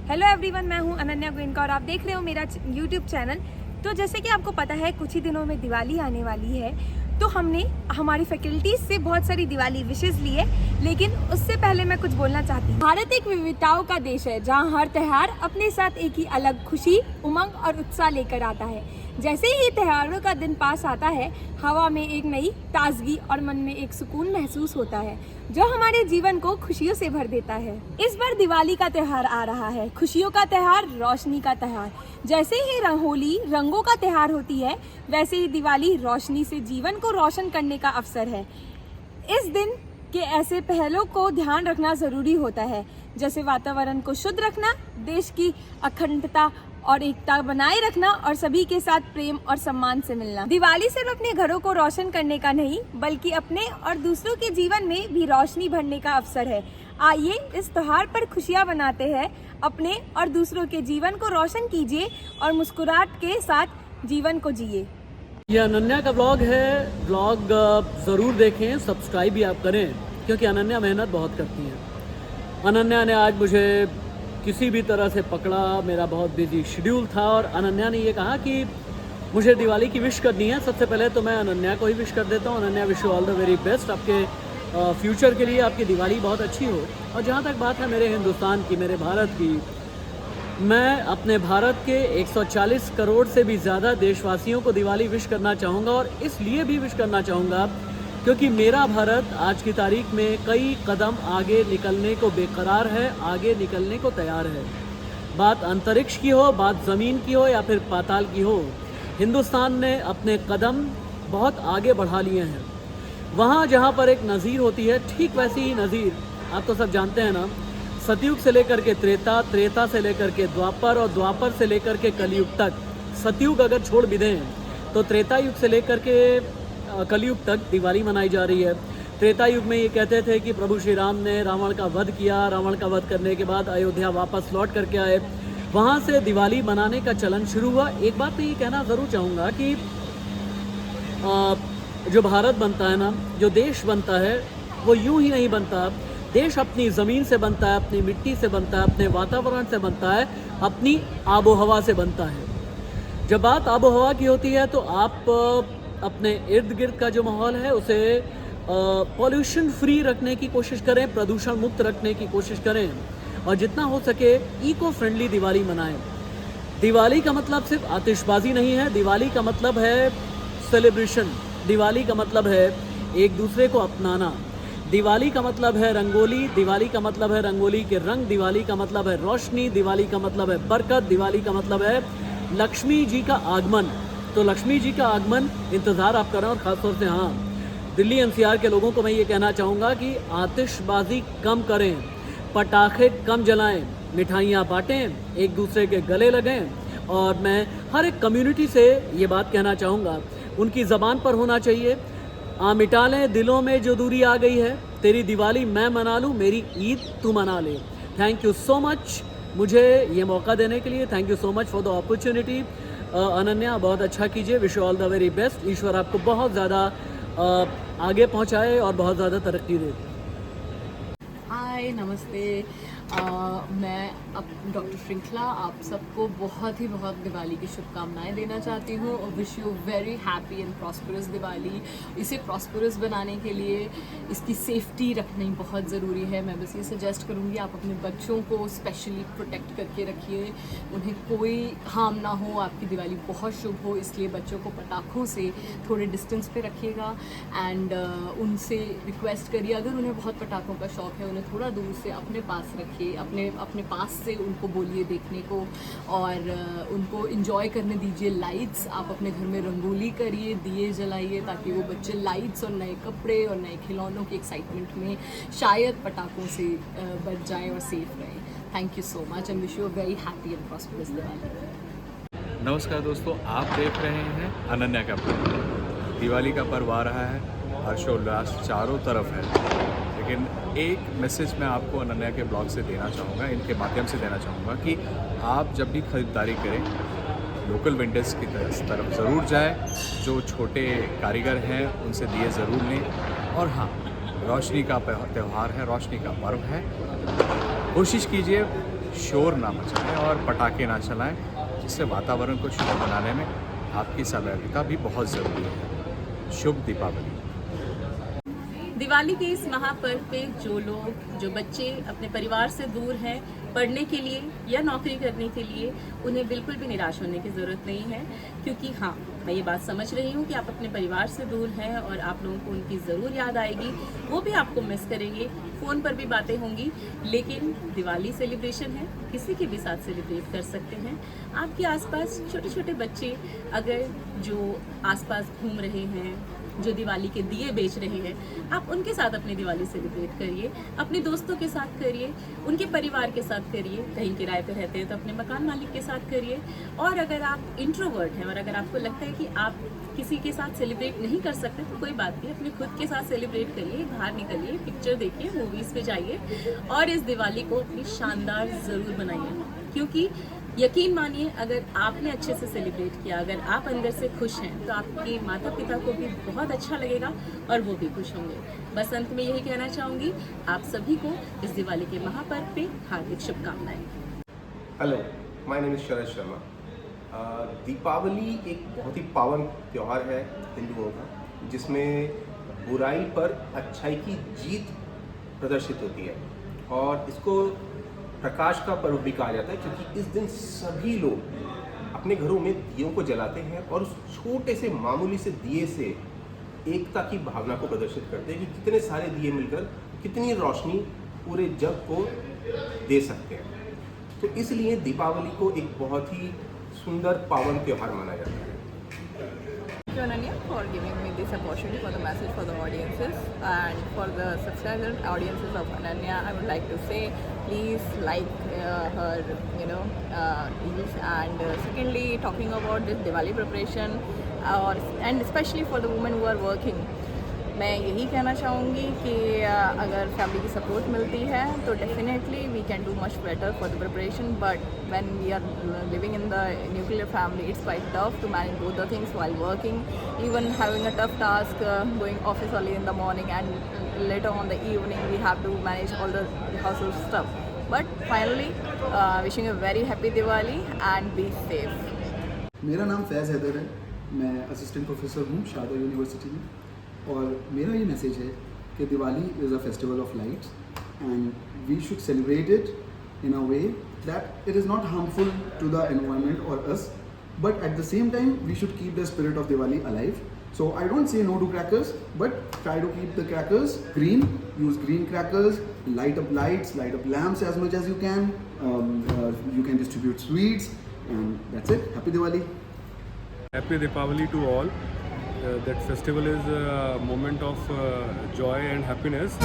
Hello everyone, मैं हूं अनन्या गोयनका और आप देख रहे हो मेरा यूट्यूब चैनल। तो जैसे कि आपको पता है कुछ ही दिनों में दिवाली आने वाली है, तो हमने हमारी फैकल्टीज से बहुत सारी दिवाली विशेष ली है। लेकिन उससे पहले मैं कुछ बोलना चाहती हूँ। भारत एक विविधताओं का देश है जहाँ हर त्योहार अपने साथ एक ही अलग खुशी, उमंग और उत्साह लेकर आता है। जैसे ही त्योहारों का दिन पास आता है, हवा में एक नई ताजगी और मन में एक सुकून महसूस होता है जो हमारे जीवन को खुशियों से भर देता है। इस बार दिवाली का त्योहार आ रहा है, खुशियों का त्योहार, रोशनी का त्योहार। जैसे ही होली रंगों का त्योहार होती है, वैसे ही दिवाली रोशनी से जीवन को रोशन करने का अवसर है। इस दिन के ऐसे पहलों को ध्यान रखना जरूरी होता है, जैसे वातावरण को शुद्ध रखना, देश की अखंडता और एकता बनाए रखना और सभी के साथ प्रेम और सम्मान से मिलना। दिवाली सिर्फ अपने घरों को रोशन करने का नहीं, बल्कि अपने और दूसरों के जीवन में भी रोशनी भरने का अवसर है। आइए इस त्योहार पर खुशियां बनाते हैं, अपने और दूसरों के जीवन को रोशन कीजिए और मुस्कुराहट के साथ जीवन को जिए। ये अनन्या का ब्लॉग है। ब्लॉग ज़रूर देखें, सब्सक्राइब भी आप करें, क्योंकि अनन्या मेहनत बहुत करती है। अनन्या ने आज मुझे किसी भी तरह से पकड़ा, मेरा बहुत बिजी शेड्यूल था और अनन्या ने ये कहा कि मुझे दिवाली की विश करनी है। सबसे पहले तो मैं अनन्या को ही विश कर देता हूँ। Ananya, wish you all the very best. आपके फ्यूचर के लिए आपकी दिवाली बहुत अच्छी हो। और जहाँ तक बात है मेरे हिंदुस्तान की, मेरे भारत की, मैं अपने भारत के 140 करोड़ से भी ज़्यादा देशवासियों को दिवाली विश करना चाहूँगा। और इसलिए भी विश करना चाहूँगा क्योंकि मेरा भारत आज की तारीख में कई कदम आगे निकलने को बेकरार है, आगे निकलने को तैयार है। बात अंतरिक्ष की हो, बात ज़मीन की हो या फिर पाताल की हो, हिंदुस्तान ने अपने कदम बहुत आगे बढ़ा लिए हैं। वहाँ जहाँ पर एक नज़ीर होती है, ठीक वैसी ही नज़ीर आप तो सब जानते हैं ना, सतयुग से लेकर के त्रेता, त्रेता से लेकर के द्वापर और द्वापर से लेकर के कलयुग तक। सतयुग अगर छोड़ भी दें तो त्रेता युग से लेकर के कलयुग तक दिवाली मनाई जा रही है। त्रेता युग में ये कहते थे कि प्रभु श्री राम ने रावण का वध किया, रावण का वध करने के बाद अयोध्या वापस लौट करके आए, वहाँ से दिवाली मनाने का चलन शुरू हुआ। एक बात तो ये कहना ज़रूर चाहूँगा कि जो भारत बनता है ना, जो देश बनता है, वो यूं ही नहीं बनता। देश अपनी ज़मीन से बनता है, अपनी मिट्टी से बनता है, अपने वातावरण से बनता है, अपनी आबो हवा से बनता है। जब बात आबो हवा की होती है तो आप अपने इर्द गिर्द का जो माहौल है उसे पॉल्यूशन फ्री रखने की कोशिश करें, प्रदूषण मुक्त रखने की कोशिश करें और जितना हो सके इको फ्रेंडली दिवाली मनाएं। दिवाली का मतलब सिर्फ आतिशबाजी नहीं है, दिवाली का मतलब है सेलिब्रेशन, दिवाली का मतलब है एक दूसरे को अपनाना, दिवाली का मतलब है रंगोली, दिवाली का मतलब है रंगोली के रंग, दिवाली का मतलब है रोशनी, दिवाली का मतलब है बरकत, दिवाली का मतलब है लक्ष्मी जी का आगमन। तो लक्ष्मी जी का आगमन इंतज़ार आप करें। और ख़ासतौर से हाँ, दिल्ली एनसीआर के लोगों को मैं ये कहना चाहूँगा कि आतिशबाजी कम करें, पटाखे कम जलाएं, मिठाइयाँ बांटें, एक दूसरे के गले लगें। और मैं हर एक कम्युनिटी से ये बात कहना चाहूँगा, उनकी ज़बान पर होना चाहिए, मिटा लें दिलों में जो दूरी आ गई है, तेरी दिवाली मैं मना लूँ, मेरी ईद तू मना ले। थैंक यू सो मच मुझे ये मौका देने के लिए। Thank you so much for the opportunity. Ananya, बहुत अच्छा कीजिए, wish you all the very best. ईश्वर आपको बहुत ज़्यादा आगे पहुंचाए और बहुत ज़्यादा तरक्की दे। हाय, नमस्ते। मैं अब डॉक्टर श्रृंखला आप सबको बहुत दिवाली की शुभकामनाएं देना चाहती हूँ। Wish you very happy and prosperous Diwali. इसे प्रॉस्परस बनाने के लिए इसकी सेफ्टी रखनी बहुत ज़रूरी है। मैं बस ये सजेस्ट करूँगी, आप अपने बच्चों को स्पेशली प्रोटेक्ट करके रखिए, उन्हें कोई हार्म ना हो, आपकी दिवाली बहुत शुभ हो। इसलिए बच्चों को पटाखों से थोड़े डिस्टेंस पे रखिएगा एंड उनसे रिक्वेस्ट करिए, अगर उन्हें बहुत पटाखों का शौक़ है, उन्हें थोड़ा दूर से अपने पास रखिए, अपने पास से उनको बोलिए देखने को और उनको एंजॉय करने दीजिए लाइट्स। आप अपने घर में रंगोली करिए, दिए जलाइए, ताकि वो बच्चे लाइट्स और नए कपड़े और नए खिलौनों की एक्साइटमेंट में शायद पटाखों से बच जाएं और सेफ रहें। Thank you so much and wish you a very happy and prosperous Diwali. नमस्कार दोस्तों, आप देख रहे हैं अनन्या का ब्लॉग। दिवाली का पर्व आ रहा है, हर्षोल्लास चारों तरफ है, लेकिन एक मैसेज मैं आपको अनन्या के ब्लॉग से देना चाहूँगा, इनके माध्यम से देना चाहूँगा कि आप जब भी ख़रीदारी करें, लोकल वेंडर्स की तरफ ज़रूर जाएं, जो छोटे कारीगर हैं उनसे दिए ज़रूर लें। और हाँ, रोशनी का त्यौहार है, रोशनी का पर्व है, कोशिश कीजिए शोर ना मचाएं और पटाखे ना चलाएं, जिससे वातावरण को शुद्ध बनाने में आपकी सहभागिता भी बहुत ज़रूरी है। शुभ दीपावली। दिवाली के इस महापर्व पे जो बच्चे अपने परिवार से दूर हैं पढ़ने के लिए या नौकरी करने के लिए, उन्हें बिल्कुल भी निराश होने की ज़रूरत नहीं है, क्योंकि हाँ, मैं ये बात समझ रही हूँ कि आप अपने परिवार से दूर हैं और आप लोगों को उनकी ज़रूर याद आएगी, वो भी आपको मिस करेंगे, फ़ोन पर भी बातें होंगी, लेकिन दिवाली सेलिब्रेशन है, किसी के भी साथ सेलिब्रेट कर सकते हैं। आपके आसपास छोटे छोटे बच्चे अगर जो आसपास घूम रहे हैं, जो दिवाली के दिए बेच रहे हैं, आप उनके साथ अपनी दिवाली सेलिब्रेट करिए, अपने दोस्तों के साथ करिए, उनके परिवार के साथ करिए, कहीं किराए पे रहते हैं तो अपने मकान मालिक के साथ करिए। और अगर आप इंट्रोवर्ट हैं और अगर आपको लगता है कि आप किसी के साथ सेलिब्रेट नहीं कर सकते तो कोई बात नहीं, अपने खुद के साथ सेलिब्रेट करिए, बाहर निकलिए, पिक्चर देखिए, मूवीज़ पे जाइए और इस दिवाली को अपनी शानदार ज़रूर बनाइए, क्योंकि यकीन मानिए अगर आपने अच्छे से सेलिब्रेट किया, अगर आप अंदर से खुश हैं तो आपके माता पिता को भी बहुत अच्छा लगेगा और वो भी खुश होंगे। बस अंत में यही कहना चाहूँगी, आप सभी को इस दिवाली के महापर्व पे हार्दिक शुभकामनाएं। Hello, my name is Sharad Sharma. Deepawali एक बहुत ही पावन त्यौहार है हिंदुओं का, जिसमें बुराई पर अच्छाई की जीत प्रदर्शित होती है और इसको प्रकाश का पर्व भी कहा जाता है, क्योंकि इस दिन सभी लोग अपने घरों में दियों को जलाते हैं और उस छोटे से मामूली से दिए से एकता की भावना को प्रदर्शित करते हैं कि कितने सारे दिए मिलकर कितनी रोशनी पूरे जग को दे सकते हैं। तो इसलिए दीपावली को एक बहुत ही सुंदर पावन त्यौहार माना जाता है। Thank you, Ananya, for giving me this opportunity for the message for the audiences and for the subscriber audiences of Ananya. I would like to say, please like her, reels. And secondly, talking about this Diwali preparation, and especially for the women who are working, मैं यही कहना चाहूँगी कि अगर family की support मिलती है तो definitely we can do much better for the preparation, but when we are living in the nuclear family it's quite tough to manage both the things while working, even having a tough task going office early in the morning and later on the evening we have to manage all the household stuff. But finally, wishing a very happy Diwali and be safe. मेरा नाम फैज़ हैदर है, मैं assistant professor हूँ Sharda university में, और मेरा ये message है कि Diwali is a festival of lights and we should celebrate it in a way that it is not harmful to the environment और us, but at the same time we should keep the spirit of Diwali alive. So I don't say no to crackers, but try to keep the crackers green, use green crackers, light up lights, light up lamps as much as you can. You can distribute sweets, and that's it. Happy Diwali. Happy Deepavali to all. That festival is a moment of joy and happiness.